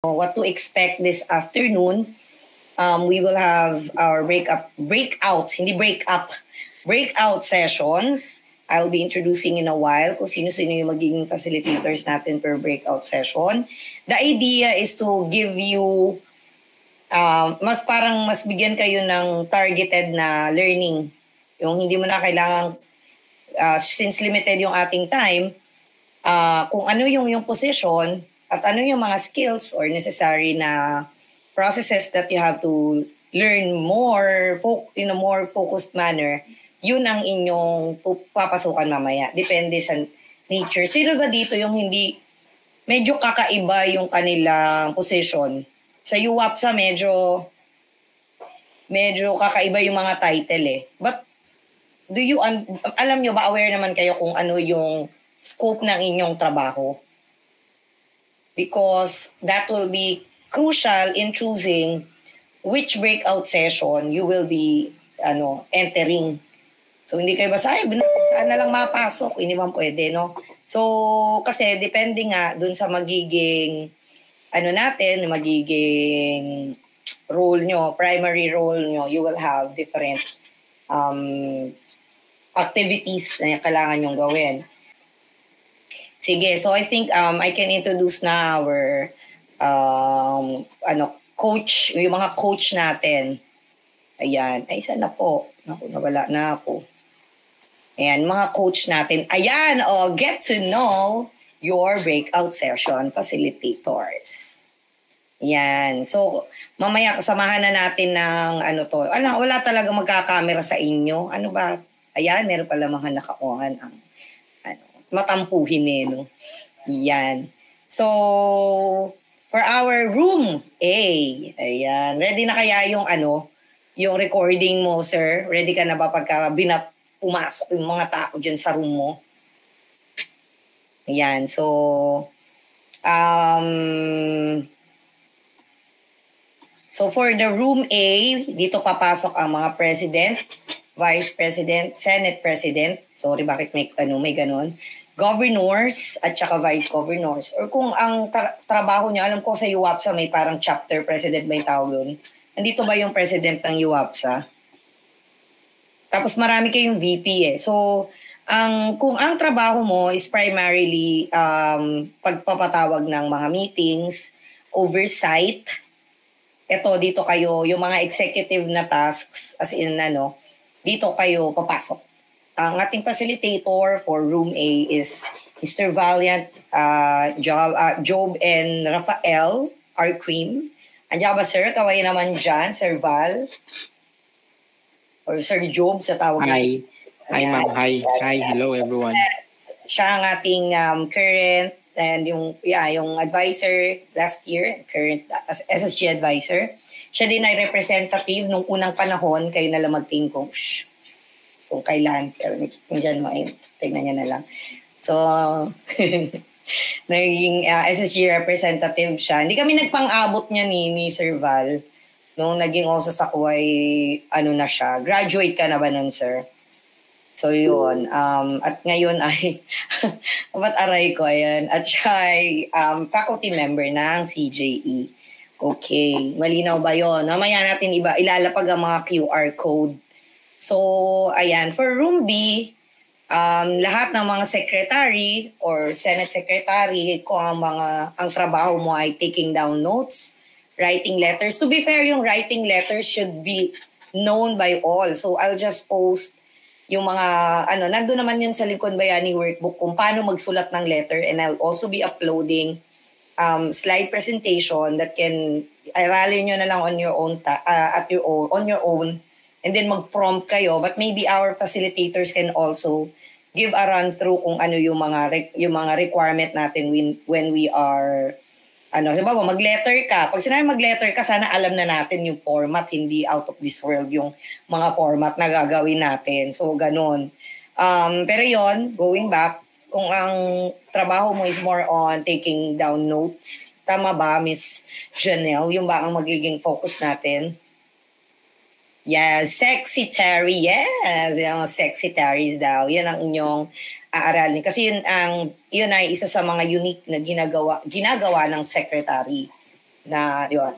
what to expect this afternoon. We will have our breakout sessions. I'll be introducing in a while kung sino-sino yung magiging facilitators natin per breakout session. The idea is to give you, mas bigyan kayo ng targeted na learning. Yung hindi mo na kailangan, since limited yung ating time, kung ano yung position at ano yung mga skills or necessary na processes that you have to learn more in a more focused manner, yun ang inyong papasukan mamaya. Depende sa nature. Sino ba dito yung hindi, medyo kakaiba yung kanilang position? Sa UWAPSA, medyo kakaiba yung mga title eh. But, alam nyo ba, aware naman kayo kung ano yung scope ng inyong trabaho? Because that will be crucial in choosing which breakout session you will be entering. So, hindi kayo basta, saan na lang mapasok? Hindi man pwede, no? So, kasi depende nga dun sa magiging, magiging role nyo, primary role nyo, you will have different activities na kailangan nyong gawin. Sige, so I think I can introduce na our coach, yung mga coach natin. Ayan, ay isa na po. Naku, nawala na ako. Ayan, mga coach natin. Ayan, get to know your breakout session facilitators. Ayan, so mamaya kasamahan na natin ng wala talaga magkakamera sa inyo. Ano ba? Ayan, meron pala mga nakakuhan ang matampuhin eh, no? Ayan. So, for our room A, ayan, ready na kaya yung yung recording mo, sir? Ready ka na ba pagka pumasok yung mga tao dyan sa room mo? Ayan, so, for the room A, dito papasok ang mga president, vice president, senate president. Sorry, bakit may ganun? Governors at saka vice governors. Or kung ang trabaho niya, alam ko sa UWAPSA may parang chapter president ba yung tawag doon? Nandito ba yung president ng UWAPSA? Tapos marami kayong VP eh. So, kung ang trabaho mo is primarily pagpapatawag ng mga meetings, oversight, dito kayo, yung mga executive na tasks, as in dito kayo papasok. Ang ating facilitator for room A is Mr. Valiant, Job and Rafael Arquim. Andiyan ba sir? Kaway naman dyan, Sir Val. Or Sir Job sa tawag. Hi. Hi ma'am. Hi. Hello everyone. Siya ang ating current and yung advisor last year, current SSG advisor. Siya din ay representative nung unang panahon, kayo na lang mag-team coach. Kung kailan, pero kung dyan mo, tignan niya na lang. So, naging SSG representative siya. Hindi kami nagpang-abot niya ni Sir Val. Nung naging also sa Kuway, na siya. Graduate ka na ba nun, sir? So, yun. At ngayon ay, ba't aray ko, ayan. At siya ay faculty member ng CJE. Okay. Malinaw ba yun? Mamaya natin ilalapag ang mga QR code. So, ayan. For room B, lahat ng mga secretary or Senate secretary, kung ang trabaho mo ay taking down notes, writing letters. To be fair, yung writing letters should be known by all. So, I'll just post yung mga, nandun naman yun sa Lincoln Bayani workbook kung paano magsulat ng letter, and I'll also be uploading slide presentation that can, aralin nyo na lang on your own, on your own, and then mag-prompt kayo. But maybe our facilitators can also give a run-through kung ano yung mga requirement natin when we are, halimbawa, mag-letter ka. Pag sinabi mag-letter ka, sana alam na natin yung format, hindi out of this world yung mga format na gagawin natin. So, ganun. Pero yon, going back, kung ang trabaho mo is more on taking down notes, tama ba, Miss Janelle? Yung ba ang magiging focus natin? Yes, Sexitary. Yes, yung Sexitaries daw. Yan ang inyong aaralin. Kasi yun ay isa sa mga unique na ginagawa ng secretary. na yun.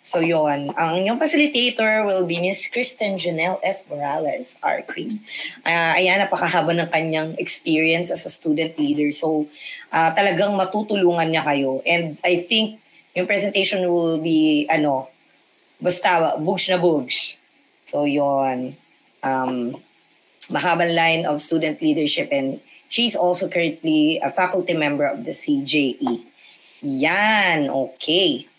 So yun, ang yung facilitator will be Miss Kristen Janelle S. Morales, our queen. Ayan, napakahaba ng kanyang experience as a student leader. So talagang matutulungan niya kayo. And I think yung presentation will be, basta bugs na bugs. So yun, mahabang line of student leadership, and she's also currently a faculty member of the CJE. Yan, okay.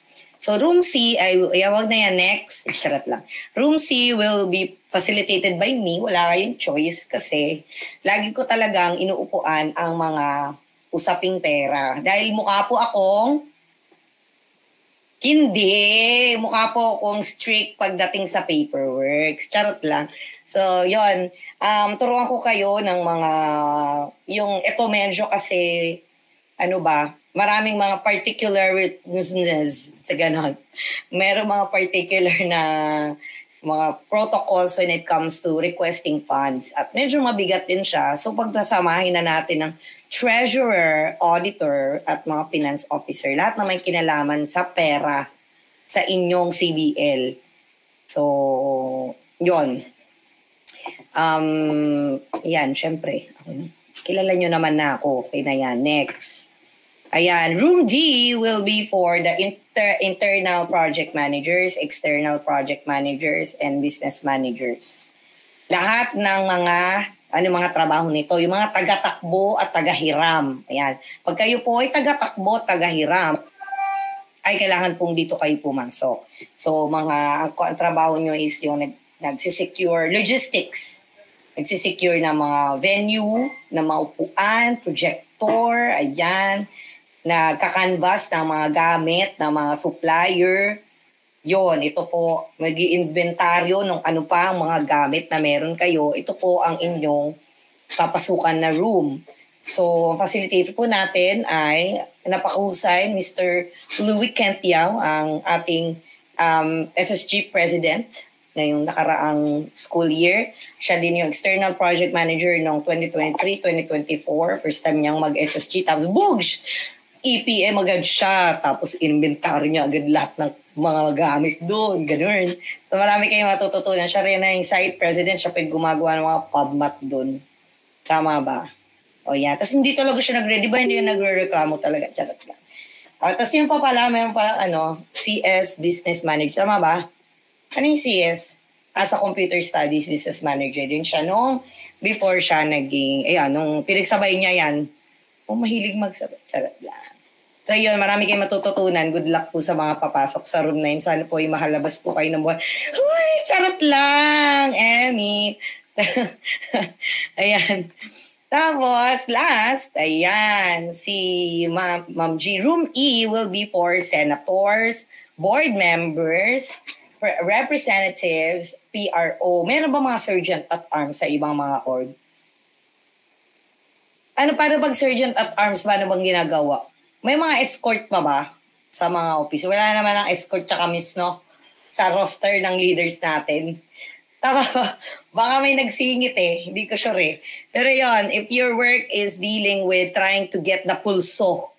So room C, wag na yan, next. Charot lang. Room C will be facilitated by me. Wala kayong choice kasi lagi ko talagang inuupuan ang mga usaping pera. Dahil mukha po akong mukha po akong strict pagdating sa paperwork. Charot lang. So, yon. Turuan ko kayo ng mga, yung ito medyo kasi, maraming mga particular sa ganon. Meron mga particular na mga protocols when it comes to requesting funds. At medyo mabigat din siya. So pagkasamahin na natin ng treasurer, auditor, at mga finance officer, lahat na may kinalaman sa pera sa inyong CBL. So, yon. Yan, syempre. Kilala nyo naman na ako. Okay na yan. Next. Ayan, room D will be for the internal project managers, external project managers, and business managers. Lahat ng mga trabaho nito, yung mga taga-takbo at taga-hiram. Ayan, pag kayo po ay taga-takbo, taga-hiram, ay kailangan pong dito kayo pumasok. So, ang trabaho nyo is yung nagsisecure logistics. Nagsisecure ng mga venue, ng mga upuan, projector, ayan, nagka-canvas ng mga gamit, ng mga supplier. Yon, ito po, mag-i-inventaryo ng ano pa ang mga gamit na meron kayo. Ito po ang inyong papasukan na room. So, facilitator po natin ay napakahusay, Mr. Louis Kentiao, ang ating SSG President ngayong nakaraang school year. Siya din yung external project manager noong 2023-2024. First time niyang mag-SSG. Tapos, boogs! EPM agad siya, tapos inventory niya agad lahat ng mga gamit doon, ganun. So marami kayong matututunan. Siya rin na yung site president, siya pa gumagawa ng mga PubMat doon. Tama ba? O yan. Tapos hindi talaga siya nag-ready ba? Hindi yung nagre-reklamo talaga. Charot lang. Tapos yung pa pala, mayroon pa CS Business Manager. Tama ba? Ano yung CS? As a Computer Studies Business Manager din siya. Nung before siya naging, nung pinagsabay niya yan, mahilig magsabay. Charot lang. So yun, marami kayong matututunan. Good luck po sa mga papasok sa room 9. Sana po yung mahalabas po kayo ng buwan. Uy, charot lang, Emmy. Ayan. Tapos, last, ayan, si Ma'am G. Room E will be for senators, board members, representatives, PRO. Meron ba mga sergeant at arms sa ibang mga org? Para pag sergeant at arms, paano bang ginagawa? May mga escort pa ba sa mga office? Wala naman ang escort tsaka miss, no? Sa roster ng leaders natin. Tama ba? Baka may nagsingit hindi ko sure Pero yon, if your work is dealing with trying to get the pulso,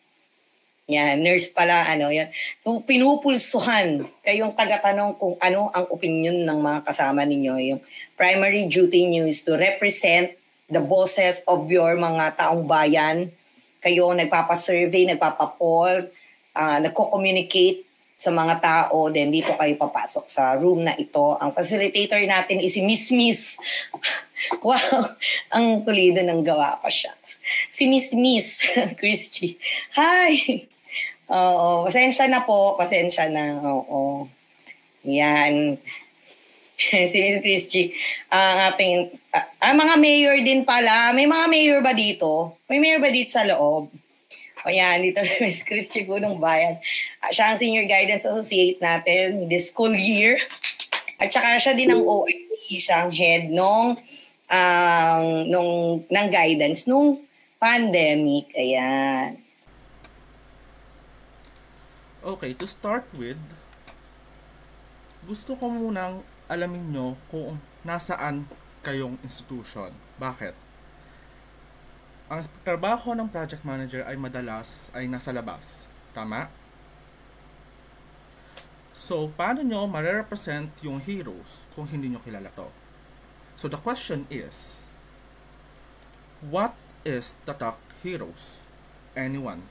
yan, nurse pala, yan. Kung pinupulsuhan, kayong taga-tanong kung ano ang opinion ng mga kasama ninyo, yung primary duty nyo is to represent the bosses of your mga taong bayan. Kayo nagpapasurvey, nagpapapoll, nagko-communicate sa mga tao, then dito kayo papasok sa room na ito. Ang facilitator natin is si Miss. Wow, ang tulido ng gawa pa siya. Si Miss Christy. Hi! Oo, pasensya na po, pasensya na. Oo. Yan. Si Miss Christy, ang ating, mga mayor din pala. May mga mayor ba dito? May mayor ba dito sa loob? O yan, dito si Miss Christy Gunong Bayan. Siya ang Senior Guidance Associate natin this school year. At saka siya din ang OIP, siyang head ng guidance nung pandemic. Ayan. Okay, to start with, gusto ko munang alamin nyo kung nasaan kayong institution. Bakit? Ang trabaho ng project manager ay madalas ay nasa labas. Tama? So, paano nyo ma-represent yung heroes kung hindi nyo kilala to? So, the question is, what is Tatak Heroes? Anyone?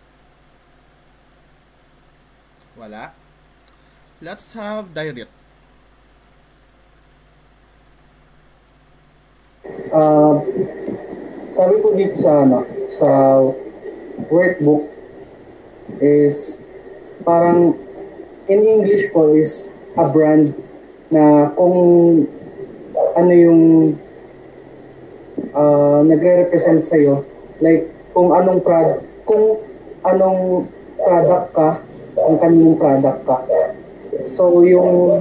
Wala? Let's have Dairit. Sabi ko dito sa workbook is parang in English po is a brand na kung ano yung nagre-represent sa'yo, like kung anong product ka, kung kaninong product ka. So yung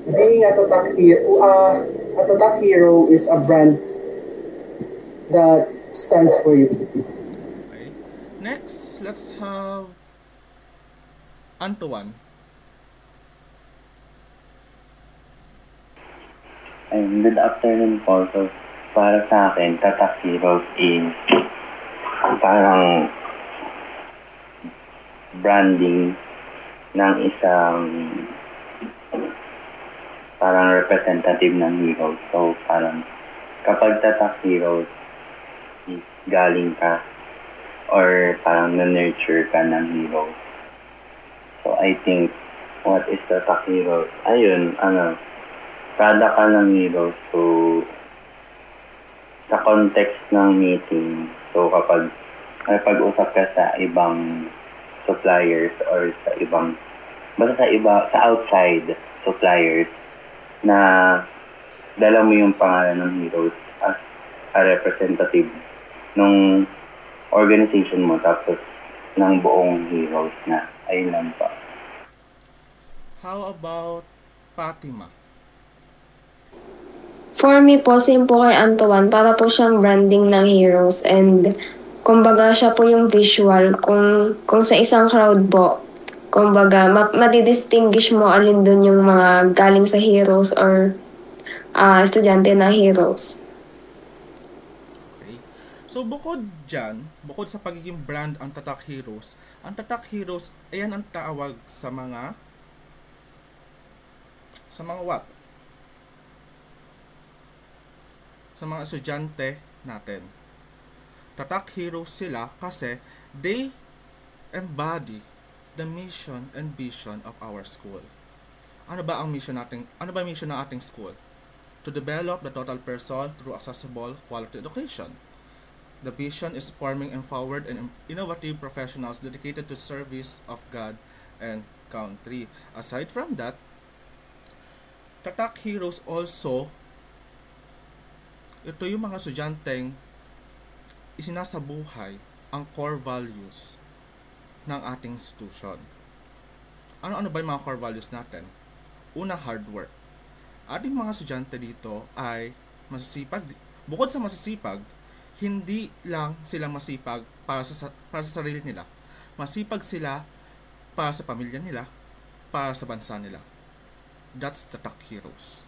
being a Tatak hero is a brand that stands for you. Okay. Next, let's have Antoine. Good afternoon po. So, para sa akin, Tatak Heroes is parang branding ng isang parang representative ng heroes. So, parang kapag Tatak Heroes is galing ka or parang na-nurture ka ng heroes. So, I think what is Tatak Heroes? Ayun, product ka ng heroes. So, sa context ng meeting, so kapag pag-usap ka sa ibang suppliers or sa ibang, basta sa outside suppliers, na dala mo yung pangalan ng heroes as a representative ng organization mo tapos ng buong heroes na. Ayun lang pa. How about Fatima? For me po, same po kay Antoine, para po siyang branding ng heroes and kumbaga siya po yung visual kung sa isang crowd po, kumbaga madidistinguish mo alin dun yung mga galing sa heroes or estudyante na heroes. Okay. So, bukod sa pagiging brand ang Tatak Heroes, ayan ang tawag sa mga what? Sa mga estudyante natin. Tatak Heroes sila kasi they embody the mission and vision of our school. Ano ba mission ng ating school? To develop the total person through accessible quality education. The vision is forming empowered and innovative professionals dedicated to service of God and country. Aside from that, Tatak Heroes also, ito yung mga estudyanteng isinasabuhay ang core values ng ating institution. Ano ba yung mga core values natin? Una, hard work. Ating mga estudyante dito ay masisipag. Bukod sa masisipag, hindi lang sila masipag para sa sarili nila. Masipag sila para sa pamilya nila, para sa bansa nila. That's Tatak Heroes.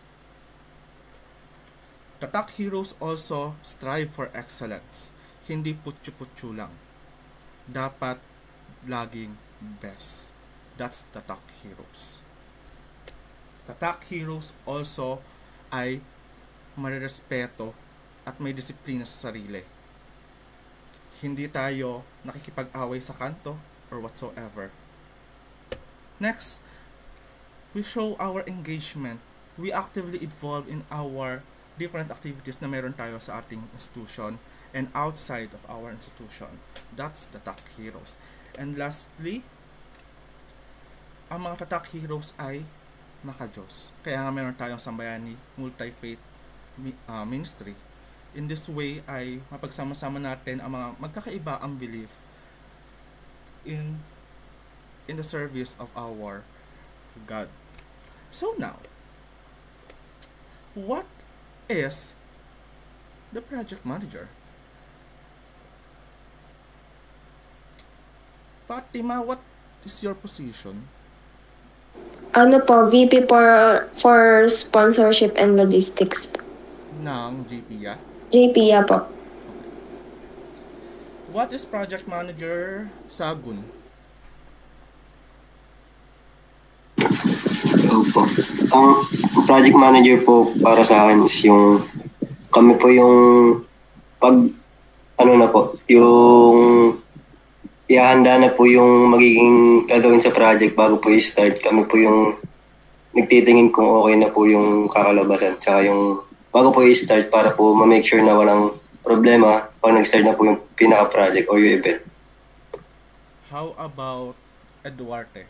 Tatak Heroes also strive for excellence. Hindi putyo-putyo lang. Dapat laging best. That's Tatak Heroes. Tatak Heroes also ay marirespeto at may disiplina sa sarili. Hindi tayo nakikipag-away sa kanto or whatsoever. Next, we show our engagement. We actively involve in our different activities na meron tayo sa ating institution and outside of our institution. That's Tatak Heroes. And lastly, ang mga Tatak Heroes ay maka-Diyos. Kaya nga meron tayong Sambayani Multi-Faith Ministry. In this way ay mapagsama-sama natin ang mga magkakaiba ang belief in the service of our God. So now, what is the project manager? Fatima, what is your position? Ano po, VP for sponsorship and logistics. Ng JPIA? JPIA po. what is project manager Sagun? Opo. Ang project manager po para sa akin is yung kami po yung pag ano na po, yung ihahanda na po yung magiging gagawin sa project bago po i-start. Kami po yung nagtitingin kung okay na po yung kakalabasan. Tsaka yung bago po i-start para po ma-make sure na walang problema pag nag-start na po yung pinaka-project or yung event. How about Eduarte?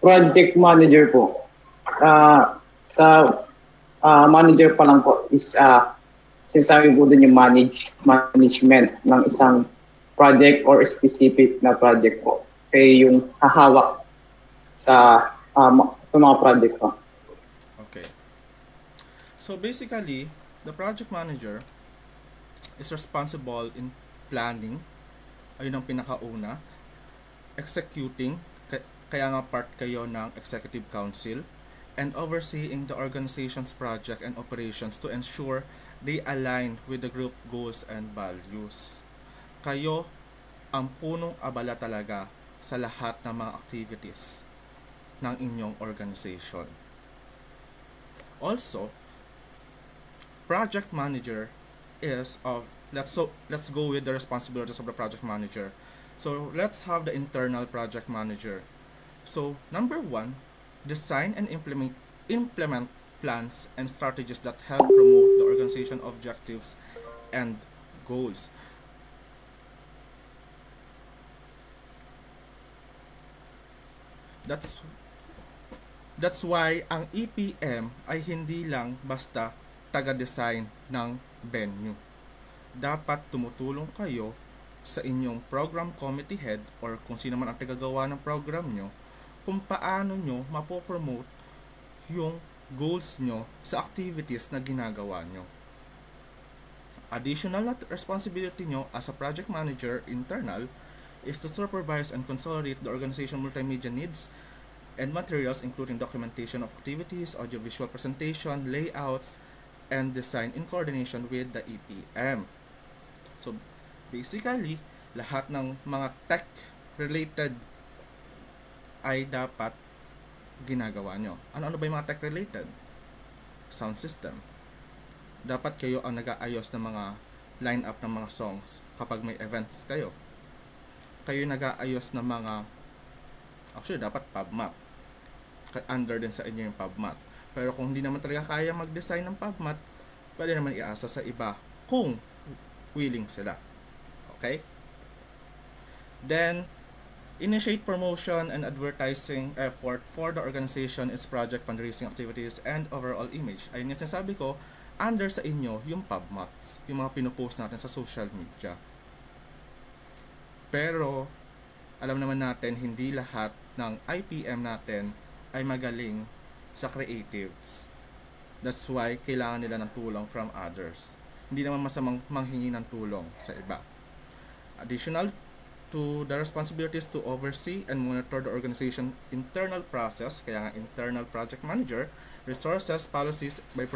Project manager po. Sa manager pa lang po is sinasabi po din yung management ng isang project or specific na project po. Kaya yung hahawak sa mga project po. Okay. So basically, the project manager is responsible in planning, ayun ang pinakauna, executing, kaya nga part kayo ng executive council, and overseeing the organization's project and operations to ensure they align with the group goals and values. Kayo ang punong abala talaga sa lahat ng mga activities ng inyong organization. Also, project manager is let's go with the responsibilities of the project manager. So let's have the internal project manager. So number 1, design and implement plans and strategies that help promote the organization objectives and goals. That's why ang EPM ay hindi lang basta taga-design ng venue. Dapat tumutulong kayo sa inyong program committee head or kung sino man ang tagagawa ng program nyo kung paano nyo mapopromote yung goals nyo sa activities na ginagawa nyo. Additional na responsibility nyo as a project manager internal is to supervise and consolidate the organization multimedia needs and materials including documentation of activities, audiovisual presentation, layouts, and design in coordination with the EPM. So basically, lahat ng mga tech related ay dapat ginagawa nyo. Ano ba yung mga tech related? Sound system. Dapat kayo ang nag-aayos ng mga line-up ng mga songs kapag may events kayo. Kayo nag-aayos ng mga actually dapat PubMat. Under din sa inyo yung PubMat. Pero kung hindi naman talaga kaya mag-design ng PubMat, pwede naman iasa sa iba kung willing sila. Okay? Then initiate promotion and advertising effort for the organization, its project, fundraising activities, and overall image. Ayun yung sinasabi ko, under sa inyo yung PubMats, yung mga pinupost natin sa social media. Pero, alam naman natin, hindi lahat ng IPM natin ay magaling sa creatives. That's why, kailangan nila ng tulong from others. Hindi naman masamang manghingi ng tulong sa iba. Additional to the responsibilities to oversee and monitor the organization internal process, kaya nga internal project manager, resources, policies by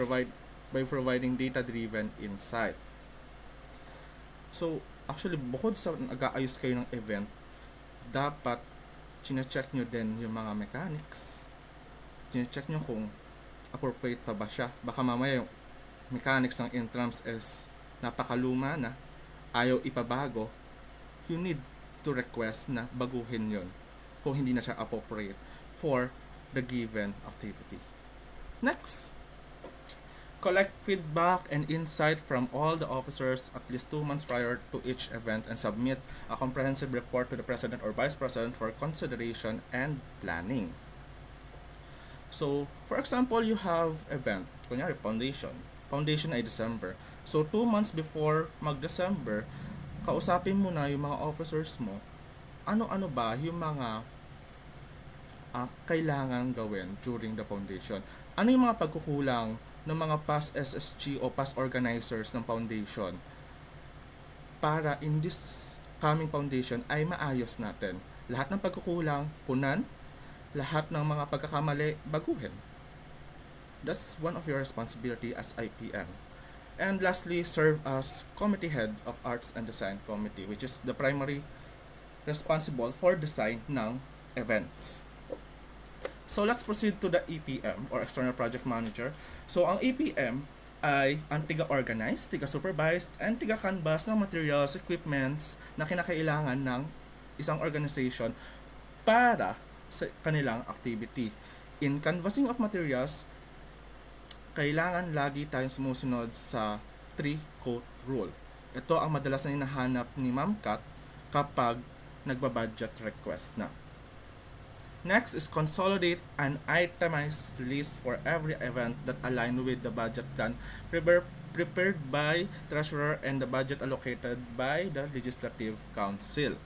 providing data-driven insight. So, actually, bukod sa nag-aayos kayo ng event, dapat chine-check nyo din yung mga mechanics. Chine-check nyo kung appropriate pa ba siya. Baka mamaya yung mechanics ng entrance is napakaluma na, ayaw ipabago, you need to request na baguhin yon kung hindi na siya appropriate for the given activity. Next, collect feedback and insight from all the officers at least 2 months prior to each event and submit a comprehensive report to the President or Vice President for consideration and planning. So, for example, you have event, kunyari foundation ay December. So, 2 months before mag-December, kausapin mo na yung mga officers mo, ano-ano ba yung mga kailangan gawin during the foundation. Ano yung mga pagkukulang ng mga past SSG o past organizers ng foundation para in this coming foundation ay maayos natin. Lahat ng pagkukulang, punan, lahat ng mga pagkakamali, baguhin. That's one of your responsibility as IPM. And lastly, serve as committee head of Arts and Design Committee, which is the primary responsible for design ng events. So let's proceed to the EPM or External Project Manager. So ang EPM ay ang tiga-organize, tiga-supervise, and tiga-canvas ng materials, equipments na kinakailangan ng isang organization para sa kanilang activity. In canvassing of materials, kailangan lagi tayong sumusunod sa 3-quote rule. Ito ang madalas na hinahanap ni Ma'am Kat kapag nagbabudget request na. Next is consolidate an itemized list for every event that align with the budget plan prepared by Treasurer and the budget allocated by the Legislative Council.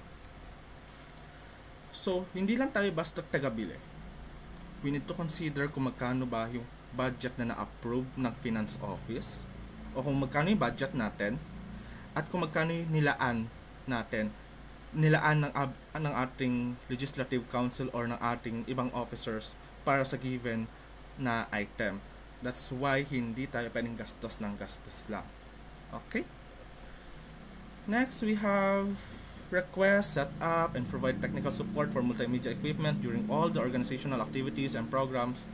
So, hindi lang tayo basta taga-bili. We need to consider kung magkano ba yung budget na na-approve ng Finance Office o kung magkano yung budget natin at kung magkano yung nilaan ng ating Legislative Council or ng ating ibang officers para sa given na item. That's why hindi tayo pwedeng gastos ng gastos lang. Okay? Next, we have request, set up, and provide technical support for multimedia equipment during all the organizational activities and programs,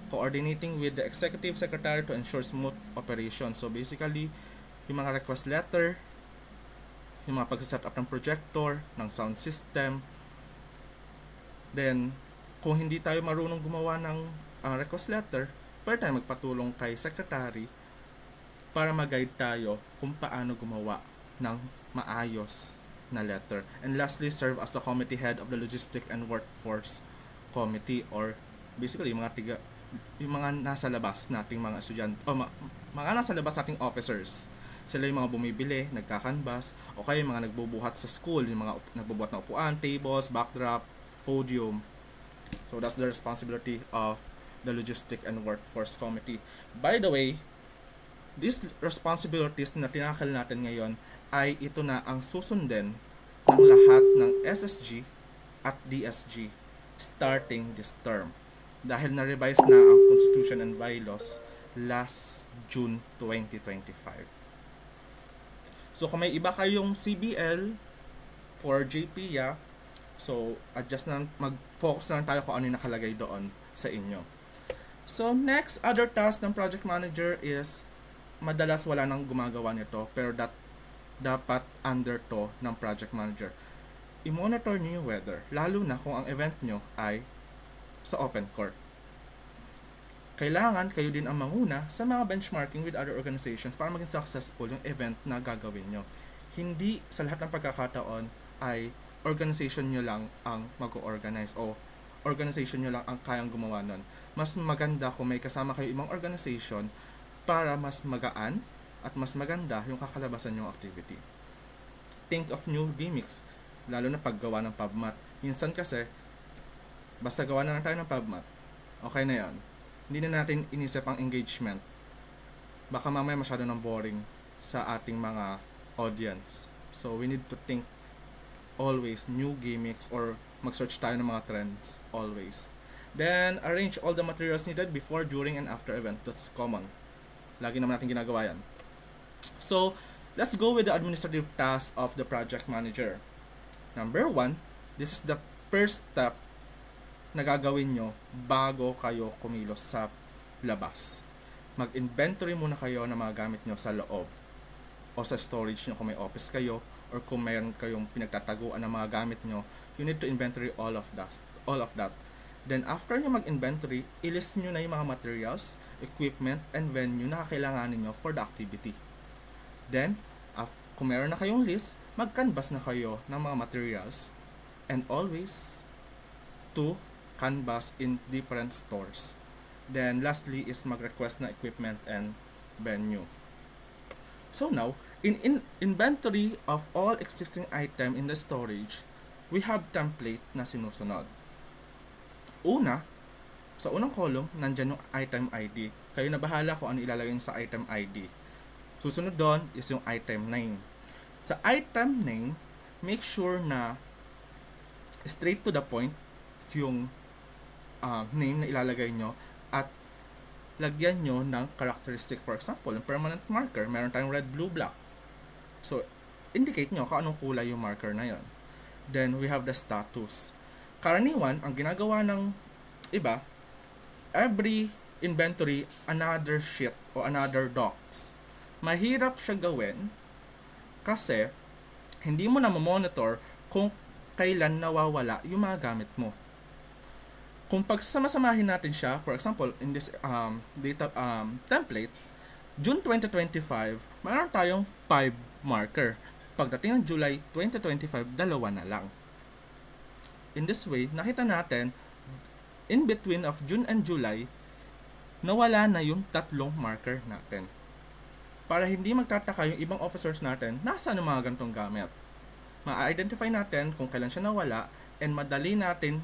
coordinating with the Executive Secretary to ensure smooth operation. So basically, yung mga request letter, yung mga pagsaset up ng projector, ng sound system. Then, kung hindi tayo marunong gumawa ng request letter, pwede tayo magpatulong kay secretary para mag-guide tayo kung paano gumawa ng maayos na letter. And lastly, serve as the committee head of the Logistic and Workforce Committee, or basically yung mga nasa labas nating mga estudyante o mga nasa labas nating officers. Sila yung mga bumibili, nagkakanbas, o kaya yung mga nagbubuhat sa school, yung mga nagbubuhat ng upuan, tables, backdrop, podium. So that's the responsibility of the Logistic and Workforce Committee. By the way, these responsibilities na tinakal natin ngayon ay ito na ang susundin ng lahat ng SSG at DSG starting this term. Dahil na-revise na ang Constitution and Bylaws last June 2025. So kung may iba kayong CBL for JPIA, so mag-focus na lang tayo kung ano yung nakalagay doon sa inyo. So next, other task ng project manager is madalas wala nang gumagawa nito, pero dapat under to ng project manager. I-monitor niyo yung weather, lalo na kung ang event nyo ay sa open court. Kailangan kayo din ang manguna sa mga benchmarking with other organizations para maging successful yung event na gagawin nyo. Hindi sa lahat ng pagkakataon ay organization nyo lang ang mag-organize o organization nyo lang ang kayang gumawa nun. Mas maganda kung may kasama kayo ibang organization para mas magaan at mas maganda yung kakalabasan yung activity. Think of new gimmicks, lalo na paggawa ng PubMat. Minsan kasi, basta gawa na lang tayo ng PubMat, okay na yan. Hindi na natin inisip ang engagement. Baka mamaya masyado ng boring sa ating mga audience. So we need to think always new gimmicks or mag-search tayo ng mga trends always. Then arrange all the materials needed before, during, and after event. That's common. Lagi naman natin ginagawa yan. So let's go with the administrative tasks of the project manager. Number 1, this is the first step na gagawin nyo bago kayo kumilos sa labas. Mag-inventory muna kayo ng mga gamit nyo sa loob o sa storage nyo kung may office kayo or kung mayroon kayong pinagtataguan ng mga gamit nyo. You need to inventory all of that. Then after nyo mag-inventory, ilist nyo na yung mga materials, equipment, and venue na kakailanganin nyo for the activity. Then, kung meron na kayong list, mag-canvas na kayo ng mga materials, and always to canvas in different stores. Then lastly is mag-request na equipment and venue. So now, in inventory of all existing item in the storage, we have template na sinusunod. Una, sa unang column, nandyan yung item ID. Kayo na bahala kung ano ilalagay sa item ID. Susunod doon is yung item name. Sa item name, make sure na straight to the point yung name na ilalagay nyo at lagyan nyo ng characteristic. For example, yung permanent marker, meron tayong red, blue, black. So, indicate nyo kung anong kulay yung marker na yon. Then, we have the status. Karaniwan, ang ginagawa ng iba, every inventory, another sheet o another docs. Mahirap siya gawin kasi hindi mo na monitor kung kailan nawawala yung mga gamit mo. Kung pagsama-samahin natin siya, for example, in this data template, June 2025, mayroon tayong 5 marker. Pagdating ng July 2025, 2 na lang. In this way, nakita natin, in between of June and July, nawala na yung 3 marker natin. Para hindi magtataka yung ibang officers natin, nasaan ang mga gantong gamit. Ma-identify natin kung kailan siya nawala, and madali natin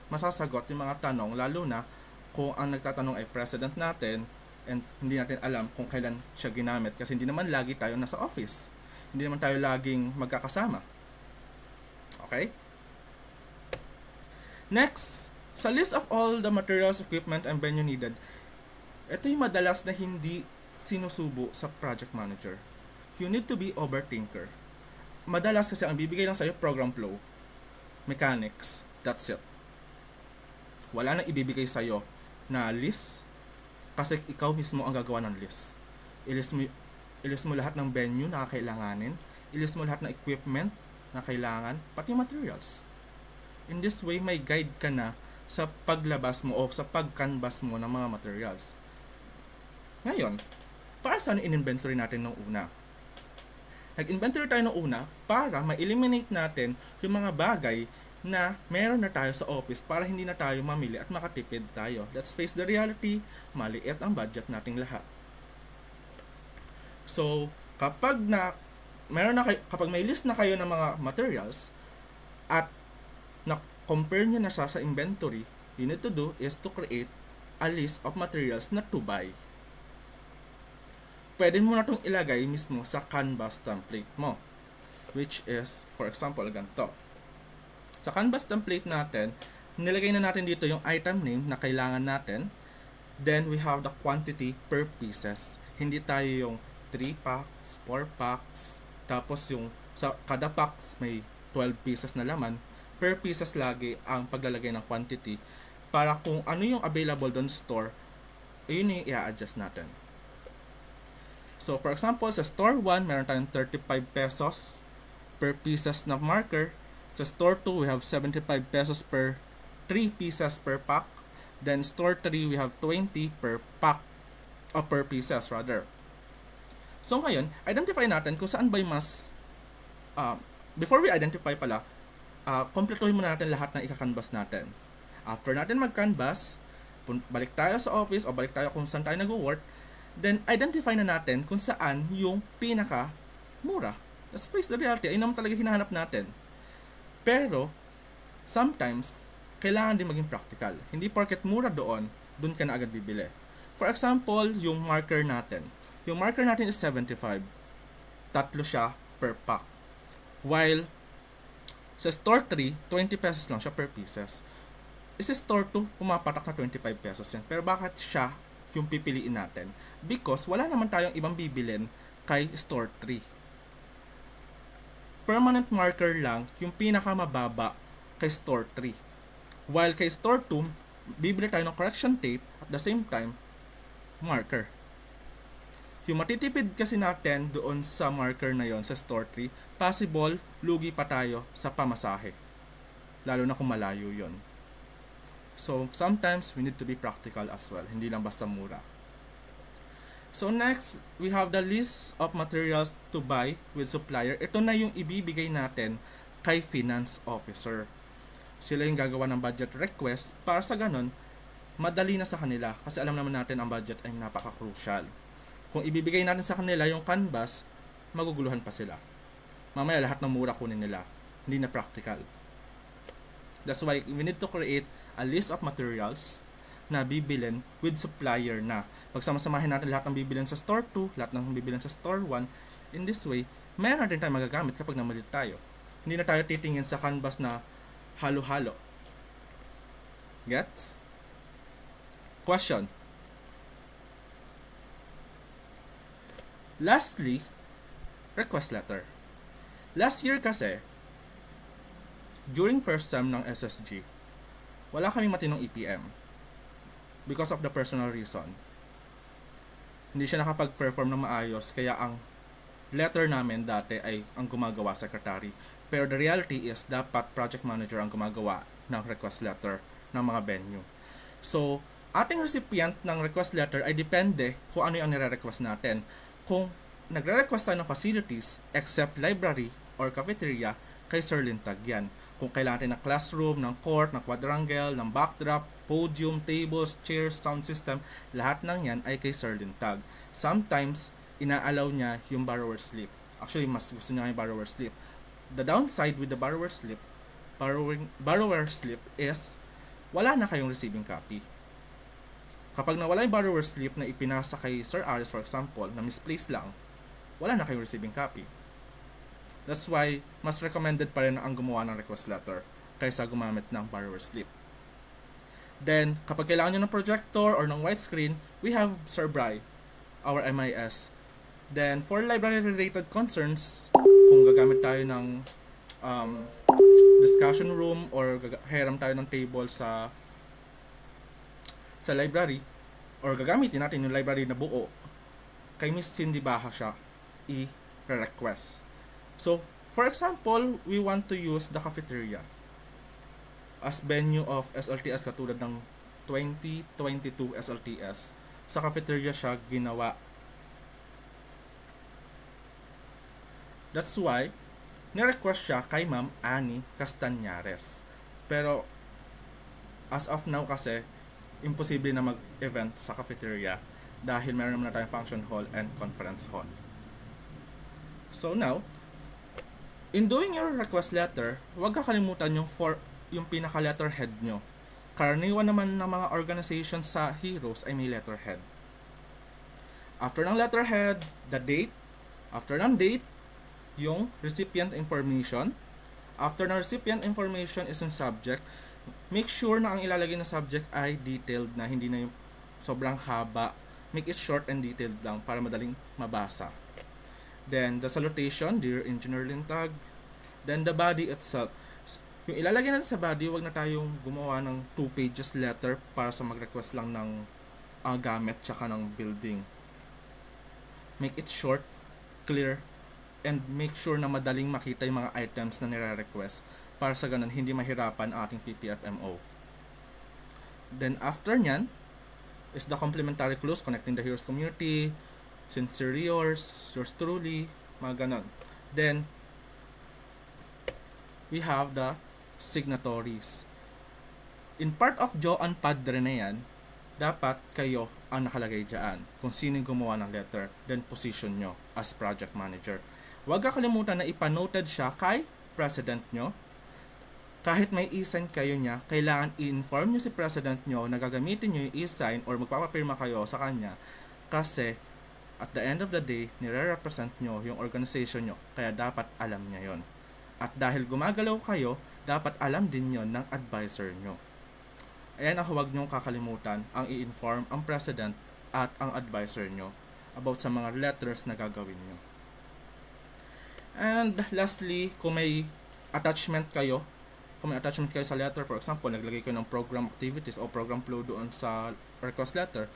masasagot yung mga tanong, lalo na kung ang nagtatanong ay president natin and hindi natin alam kung kailan siya ginamit kasi hindi naman lagi tayo nasa office. Hindi naman tayo laging magkakasama. Okay? Next, sa list of all the materials, equipment, and venue needed, ito yung madalas na hindi sinusubo sa project manager. You need to be overthinker. Madalas kasi ang bibigay lang sa'yo program flow, mechanics, that's it. Wala nang ibibigay sa'yo na list kasi ikaw mismo ang gagawa ng list. Ilist mo lahat ng venue na kailanganin, ilist mo lahat ng equipment na kailangan, pati materials. In this way, may guide ka na sa paglabas mo o sa pag-canvas mo ng mga materials. Ngayon, para saan in-inventory natin nung una? Nag-inventory tayo nung una para ma-eliminate natin yung mga bagay na meron na tayo sa office para hindi na tayo mamili at makatipid tayo. Let's face the reality, maliit ang budget nating lahat. So, kapag may list na kayo ng mga materials at na-compare nyo na siya sa inventory, you need to do is to create a list of materials na to buy. Pwede mo na itong ilagay mismo sa Canvas template mo, which is, for example, ganito. Sa Canvas template natin, nilagay na natin dito yung item name na kailangan natin. Then, we have the quantity per pieces. Hindi tayo yung 3 packs, 4 packs, tapos yung sa kada packs may 12 pieces na laman. Per pieces lagi ang paglalagay ng quantity para kung ano yung available doon store, yun yung i-adjust natin. So, for example, sa store 1, meron tayong 35 pesos per pieces na marker. Sa store 2, we have 75 pesos per 3 pieces per pack. Then store 3, we have 20 per pack, or per pieces rather. So ngayon, identify natin kung saan ba yung mas, before we identify pala, kompletuhin muna natin lahat ng ika-canvas natin. After natin mag-canvas, balik tayo sa office o balik tayo kung saan tayo nag-work, then identify na natin kung saan yung pinaka-mura. Let's face the reality, ayun naman talaga hinahanap natin. Pero, sometimes, kailangan din maging practical. Hindi porket mura doon ka na agad bibili. For example, yung marker natin. Yung marker natin is 75. 3 siya per pack. While, sa store 3, 20 pesos lang siya per pieces. Sa store 2, pumapatak na 25 pesos yan. Pero bakit siya yung pipiliin natin? Because, wala naman tayong ibang bibilin kay store 3. Permanent marker lang yung pinakamababa kay store 3. While kay store 2, bibili tayo ng correction tape at the same time, marker. Yung matitipid kasi natin doon sa marker na yon sa store 3, possible lugi pa tayo sa pamasahe. Lalo na kung malayo yon. So, sometimes we need to be practical as well. Hindi lang basta mura. So next, we have the list of materials to buy with supplier. Ito na yung ibibigay natin kay finance officer. Sila yung gagawa ng budget request para sa ganun, madali na sa kanila kasi alam naman natin ang budget ay napaka-crucial. Kung ibibigay natin sa kanila yung canvas, maguguluhan pa sila. Mamaya lahat ng mura kunin nila. Hindi na practical. That's why we need to create a list of materials na bibilin with supplier na. Pagsama-samahin natin lahat ng bibilin sa store 2, lahat ng bibilin sa store 1. In this way, meron din tayo magagamit kapag namalit tayo. Hindi na tayo titingin sa canvas na halo-halo. Gets? Question. Lastly, request letter. Last year kasi, during first sem ng SSG, wala kami matinong EPM because of the personal reason. Hindi siya nakapag-perform na maayos, kaya ang letter namin dati ay ang gumagawa secretary. Pero the reality is, dapat project manager ang gumagawa ng request letter ng mga venue. So, ating recipient ng request letter ay depende kung ano yung nire-request natin. Kung nagre-request tayo ng facilities, except library or cafeteria, kay Sir Lintag yan. Kung kailangan natin ng classroom, ng court, ng quadrangle, ng backdrop, podium, tables, chairs, sound system, lahat ng yan ay kay Sir Lintag. Sometimes, inaalaw niya yung borrower slip. Actually, mas gusto niya yung borrower slip. The downside with the borrower slip is wala na kayong receiving copy. Kapag nawala yung borrower slip na ipinasa kay Sir Aris, for example, na misplaced lang, wala na kayong receiving copy. That's why, mas recommended pa rin ang gumawa ng request letter kaysa gumamit ng borrower slip. Then, kapag kailangan nyo ng projector or ng widescreen, we have Sir Bry, our MIS. Then, for library-related concerns, kung gagamit tayo ng discussion room or hiram tayo ng table sa library, or gagamitin natin yung library na buo, kay Miss Cindy Baha siya i-request. So, for example, we want to use the cafeteria as venue of SLTS katulad ng 2022 SLTS. Sa cafeteria siya ginawa. That's why, ni-request siya kay Ma'am Annie Castañares. Pero, as of now kasi, imposible na mag-event sa cafeteria dahil meron naman na tayong function hall and conference hall. So now, in doing your request letter, huwag kakalimutan yung pinaka-letterhead nyo. Karaniwan naman ng mga organizations sa Heroes ay may letterhead. After ng letterhead, the date. After ng date, yung recipient information. After ng recipient information is yung subject. Make sure na ang ilalagay na subject ay detailed na, hindi na yung sobrang haba. Make it short and detailed lang para madaling mabasa. Then, the salutation, Dear Engineer Lintag. Then, the body itself. Yung ilalagay natin sa body, wag na tayong gumawa ng 2 pages letter para sa mag-request lang ng gamit tsaka ng building. Make it short, clear, and make sure na madaling makita yung mga items na nire-request para sa ganun hindi mahirapan ang ating PPFMO. Then, after nyan, is the complimentary clues connecting the Heroes community, sincerely yours truly, mga ganon. Then, we have the signatories. In part of Joan Padre na yan, dapat kayo ang nakalagay dyan kung sino yung gumawa ng letter, then position nyo as project manager. Huwag kakalimutan na ipanoted siya kay president nyo. Kahit may e-sign kayo niya, kailangan i-inform nyo si president nyo na gagamitin nyo yung e-sign or magpapapirma kayo sa kanya kasi at the end of the day, nire-represent nyo yung organization nyo, kaya dapat alam niya yon. At dahil gumagalaw kayo, dapat alam din yon ng advisor nyo. Ayan ang huwag nyong kakalimutan, ang i-inform ang president at ang advisor nyo about sa mga letters na gagawin nyo. And lastly, kung may attachment kayo sa letter, for example, naglagay kayo ng program activities o program flow doon sa request letter,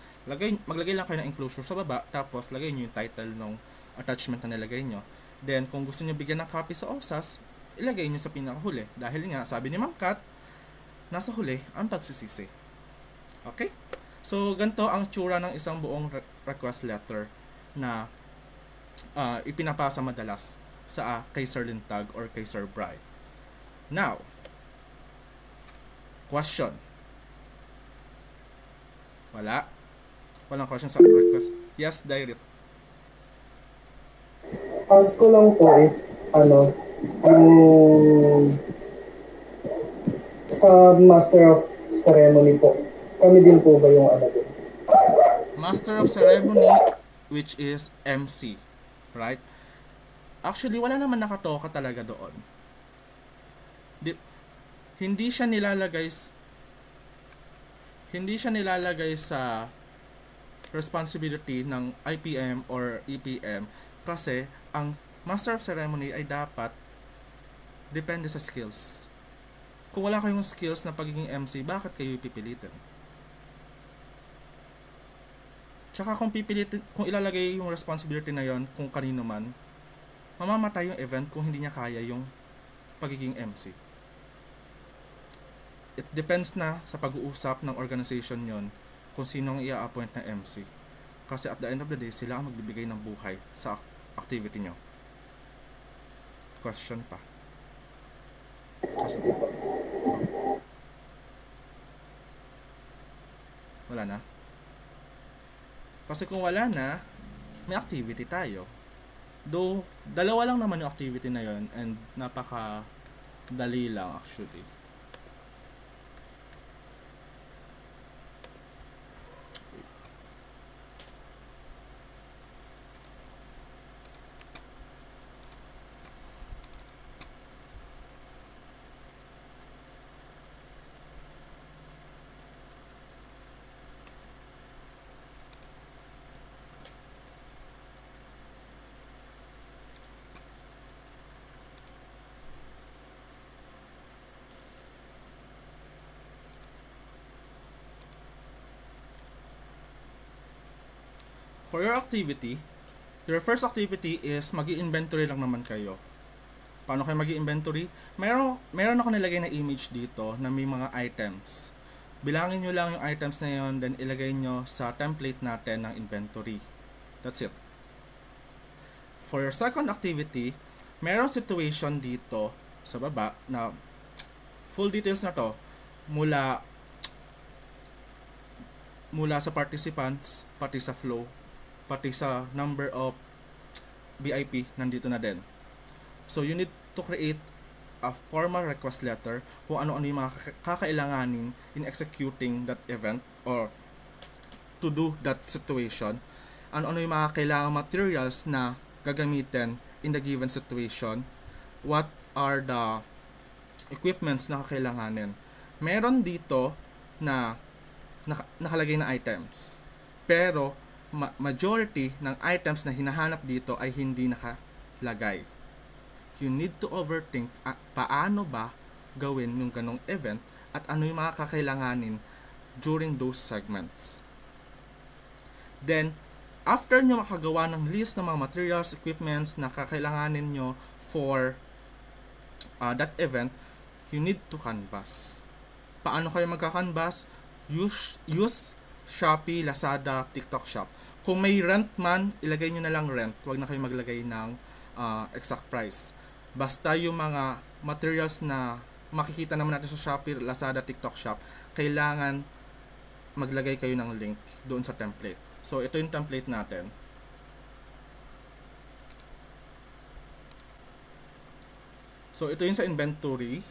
maglagay lang kayo ng enclosure sa baba, tapos lagay nyo yung title ng attachment na nilagay nyo. Then, kung gusto nyo bigyan ng copy sa OSAS, ilagay nyo sa pinakahuli. Dahil nga, sabi ni Ma'am Kat, nasa huli ang pagsisisi. Okay? So, ganito ang tsura ng isang buong request letter na ipinapasa madalas sa kay Sir Lintag or kay Sir Bry. Now, question. Walang question sa request. Yes, Dairit. Ask ko lang po yung sa Master of Ceremony po. Kami din po ba yung din? Master of Ceremony, which is MC, right? Actually, wala naman nakatoka talaga doon. Hindi siya nilalagay sa responsibility ng IPM or EPM kasi ang Master of Ceremony ay dapat depende sa skills. Kung wala kayong skills na pagiging MC, bakit kayo pipilitin? Tsaka kung ilalagay yung responsibility na yon kung kanino man, mamamatay yung event kung hindi niya kaya yung pagiging MC. It depends na sa pag-uusap ng organization yon kung sino ang i-appoint na MC. Kasi at the end of the day, sila ang magbibigay ng buhay sa activity nyo. Question pa? Wala na? Kasi kung wala na, may activity tayo. Though, dalawa lang naman yung activity na yon and napaka-dali lang actually. For your activity, your first activity is mag-i-inventory lang naman kayo. Paano kayo mag-i-inventory? Meron ako nilagay na image dito na may mga items. Bilangin nyo lang yung items na yun, then ilagay nyo sa template natin ng inventory. That's it. For your second activity, meron situation dito sa baba na full details na to mula sa participants, pati sa flow, pati sa number of VIP nandito na din. So you need to create a formal request letter kung ano-ano yung mga kakailanganin in executing that event or to do that situation. Ano-ano yung mga kailangang materials na gagamitin in the given situation. What are the equipments na kakailanganin. Meron dito na nakalagay na items. Pero majority ng items na hinahanap dito ay hindi nakalagay. You need to overthink paano ba gawin yung ganong event at ano yung mga kakailanganin during those segments. Then, after nyo makagawa ng list ng mga materials, equipments na kakailanganin nyo for that event, you need to canvas. Paano kayo magka-canvas? Use Shopee, Lazada, TikTok Shop. Kung may rent man, ilagay nyo na lang rent. Huwag na kayo maglagay ng exact price. Basta yung mga materials na makikita naman natin sa Shopee, Lazada, TikTok Shop, kailangan maglagay kayo ng link doon sa template. So, ito yung template natin. So, ito yung sa inventory.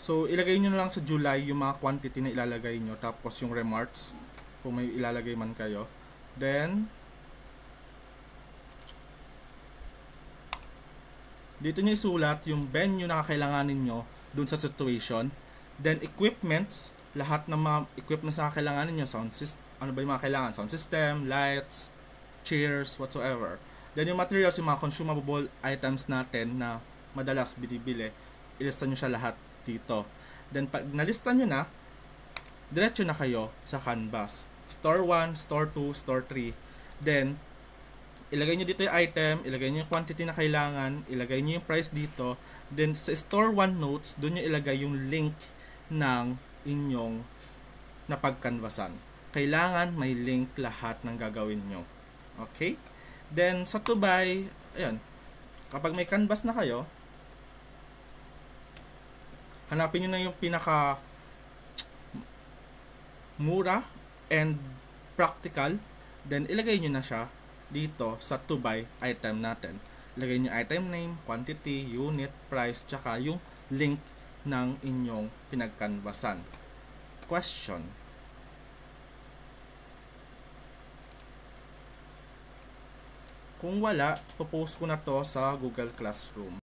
So, ilagay nyo na lang sa July yung mga quantity na ilalagay nyo. Tapos yung remarks, kung may ilalagay man kayo. Then, dito nyo isulat yung venue na kakailanganin nyo dun sa situation. Then, equipments, lahat ng mga equipments na kakailanganin nyo. Ano ba yung mga kailangan? Sound system, lights, chairs, whatsoever. Then, yung materials, yung mga consumable items natin na madalas binibili, ilista nyo siya lahat dito. Then, pag nalista nyo na, diretso na kayo sa canvas. Store 1, Store 2, Store 3. Then, ilagay nyo dito yung item, ilagay nyo yung quantity na kailangan, ilagay nyo yung price dito. Then, sa Store 1 notes, doon nyo ilagay yung link ng inyong napag-canvasan. Kailangan may link lahat ng gagawin nyo. Okay? Then, sa to buy, ayan, kapag may canvas na kayo, hanapin nyo na yung pinaka mura and practical. Then, ilagay nyo na siya dito sa to buy item natin. Ilagay nyo item name, quantity, unit, price, tsaka yung link ng inyong pinagkanvasan. Question. Kung wala, popost ko na to sa Google Classroom.